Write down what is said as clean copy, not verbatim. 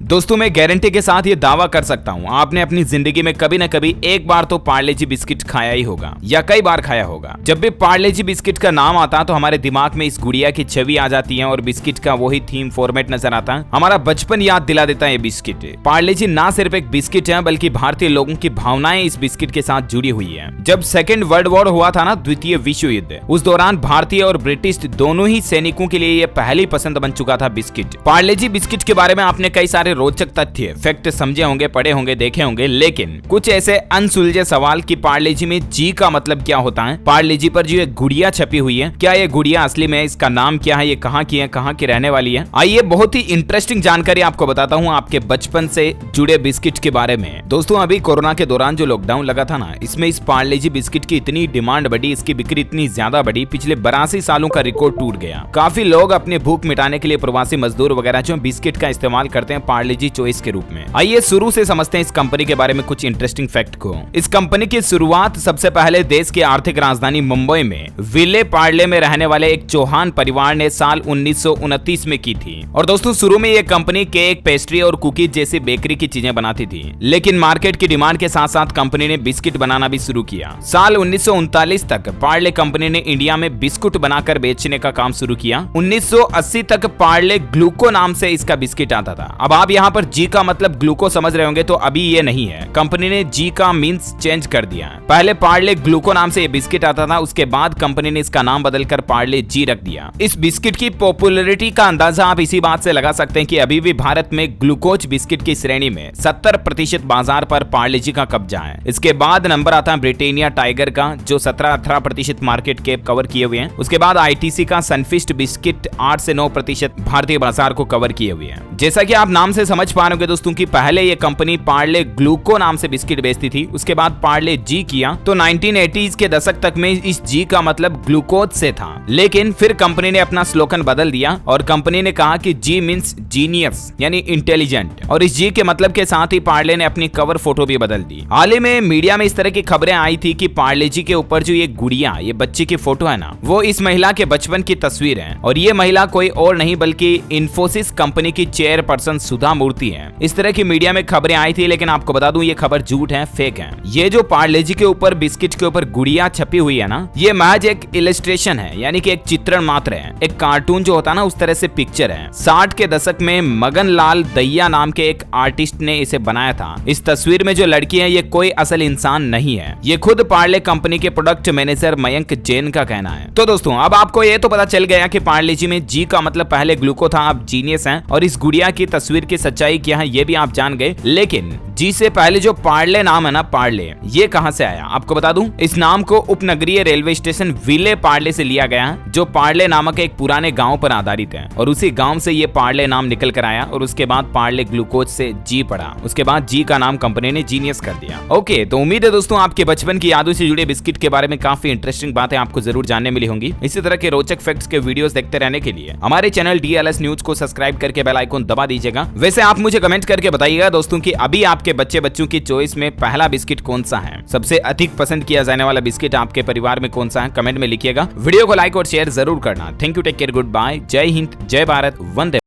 दोस्तों मैं गारंटी के साथ ये दावा कर सकता हूँ, आपने अपनी जिंदगी में कभी न कभी एक बार तो पार्ले जी बिस्किट खाया ही होगा या कई बार खाया होगा। जब भी पार्ले जी बिस्किट का नाम आता तो हमारे दिमाग में इस गुड़िया की छवि आ जाती है और बिस्किट का वही थीम फॉर्मेट नजर आता है। हमारा बचपन याद दिला देता है ये बिस्किट। पार्ले जी ना सिर्फ एक बिस्किट है बल्कि भारतीय लोगों की भावनाएं इस बिस्किट के साथ जुड़ी हुई है। जब सेकेंड वर्ल्ड वॉर हुआ था ना, द्वितीय विश्व युद्ध, उस दौरान भारतीय और ब्रिटिश दोनों ही सैनिकों के लिए ये पहली पसंद बन चुका था बिस्किट। पार्ले जी बिस्किट के बारे में आपने कई सारे रोचक तथ्य फैक्ट समझे होंगे, पढ़े होंगे, देखे होंगे, लेकिन कुछ ऐसे अनसुलझे सवाल कि पार्ले जी में जी का मतलब क्या होता है, पार्ले जी पर जो एक गुड़िया छपी हुई है, क्या ये गुड़िया असली में, इसका नाम क्या है, ये कहाँ की है, कहाँ की रहने वाली है। आइए बहुत ही इंटरेस्टिंग जानकारी आपको बताता हूँ आपके बचपन से जुड़े बिस्किट के बारे में। दोस्तों अभी कोरोना के दौरान जो लॉकडाउन लगा था ना, इसमें इस पार्ले जी बिस्किट की इतनी डिमांड बढ़ी, इसकी बिक्री इतनी ज्यादा बढ़ी, पिछले 82 सालों का रिकॉर्ड टूट गया। काफी लोग अपने भूख मिटाने के लिए, प्रवासी मजदूर वगैरह जो बिस्किट का इस्तेमाल करते हैं पार्ले जी चॉइस के रूप में। आइए शुरू से समझते हैं इस कंपनी के बारे में कुछ इंटरेस्टिंग फैक्ट को। इस कंपनी की शुरुआत सबसे पहले देश की आर्थिक राजधानी मुंबई में विले पार्ले में रहने वाले एक चौहान परिवार ने साल 1929 में की थी। और दोस्तों शुरू में यह कंपनी केक, पेस्ट्री और कुकीज जैसी बेकरी की चीजें बनाती थी, लेकिन मार्केट की डिमांड के साथ साथ कंपनी ने बिस्किट बनाना भी शुरू किया। साल 1939 तक पार्ले कंपनी ने इंडिया में बिस्कुट बनाकर बेचने का काम शुरू किया। 1980 तक पार्ले ग्लूको नाम से इसका बिस्किट आता था। अब आप यहाँ पर जी का मतलब ग्लूको समझ रहे होंगे, तो अभी ये नहीं है, कंपनी ने जी का मींस चेंज कर दिया। पहले पार्ले ग्लूको नाम से ये बिस्किट आता था, उसके बाद कंपनी ने इसका नाम बदलकर पार्ले जी रख दिया। इस बिस्किट की पॉपुलैरिटी का अंदाजा आप इसी बात से लगा सकते हैं कि अभी भी भारत में ग्लूकोज बिस्किट की श्रेणी में 70% बाजार पर पार्ले जी का कब्जा है। इसके बाद नंबर आता है ब्रिटानिया टाइगर का, जो 17-18% मार्केट कैप कवर किए हुए हैं। उसके बाद आईटीसी का सनफिस्ट बिस्किट 8 से 9% भारतीय बाजार को कवर किए हुए हैं। जैसा कि आप नाम से समझ पा रहे होंगे दोस्तों कि पहले ये कंपनी पार्ले ग्लूको नाम से बिस्किट बेचती थी, उसके बाद पार्ले जी किया, तो 1980s के दशक तक में इस जी का मतलब ग्लूकोज से था। लेकिन फिर कंपनी ने अपना स्लोगन बदल दिया और कंपनी ने कहा कि जी मींस जीनियस यानी इंटेलिजेंट, और इस जी के मतलब के साथ ही पार्ले ने अपनी कवर फोटो भी बदल दी। हाल ही में मीडिया में इस तरह की खबरें आई थी कि पार्ले जी के ऊपर जो ये गुड़िया, ये बच्चे की फोटो है ना, वो इस महिला के बचपन की तस्वीर है, और ये महिला कोई और नहीं बल्कि इन्फोसिस कंपनी की चेयरपर्सन सुधा मूर्ति है। इस तरह की मीडिया में खबरें आई थी, लेकिन आपको बता दूं ये खबर झूठ है, फेक है। ये जो पार्ले जी के ऊपर बिस्किट के ऊपर गुड़िया छपी हुई है ना, ये महज एक इलस्ट्रेशन है, यानी कि एक चित्रण मात्र है, एक कार्टून जो होता है ना उस तरह से पिक्चर है। 60 के दशक में मगन लाल दहिया नाम के एक आर्टिस्ट ने इसे बनाया था। इस तस्वीर में जो लड़की है ये कोई असल इंसान नहीं है, ये खुद पार्ले कंपनी के प्रोडक्ट मैनेजर मयंक जैन का कहना है। तो दोस्तों अब आपको ये तो पता चल गया कि पार्ले जी में जी का मतलब पहले ग्लूको था, अब जीनियस है, और इस गुड़िया की तस्वीर की सच्चाई क्या है ये भी आप जान गए। लेकिन जी से पहले जो पार्ले नाम है ना, पार्ले, ये कहां से आया आपको बता दूं। इस नाम को उपनगरीय रेलवे स्टेशन विले पार्ले से लिया गया, जो पार्ले नामक एक पुराने गांव पर आधारित है, और उसी गांव से ये पार्ले नाम निकल कर आया, और उसके बाद पार्ले ग्लूकोज से जी पड़ा, उसके बाद जी का नाम कंपनी ने जीनियस कर दिया। ओके, तो उम्मीद है दोस्तों आपके बचपन की यादों से जुड़े बिस्किट के बारे में काफी इंटरेस्टिंग बातें आपको जरूर जानने मिली होंगी। इसी तरह के रोचक फैक्ट्स के वीडियोस देखते रहने के लिए हमारे चैनल DLS न्यूज को सब्सक्राइब करके बेल आइकन दबा दीजिएगा। वैसे आप मुझे कमेंट करके बताइएगा दोस्तों कि अभी आपके बच्चों की चॉइस में पहला बिस्किट कौन सा है, सबसे अधिक पसंद किया जाने वाला बिस्किट आपके परिवार में कौन सा है, कमेंट में लिखिएगा। वीडियो को लाइक और शेयर जरूर करना। Thank you, take care, good bye, जय हिंद, जय भारत, वंदे।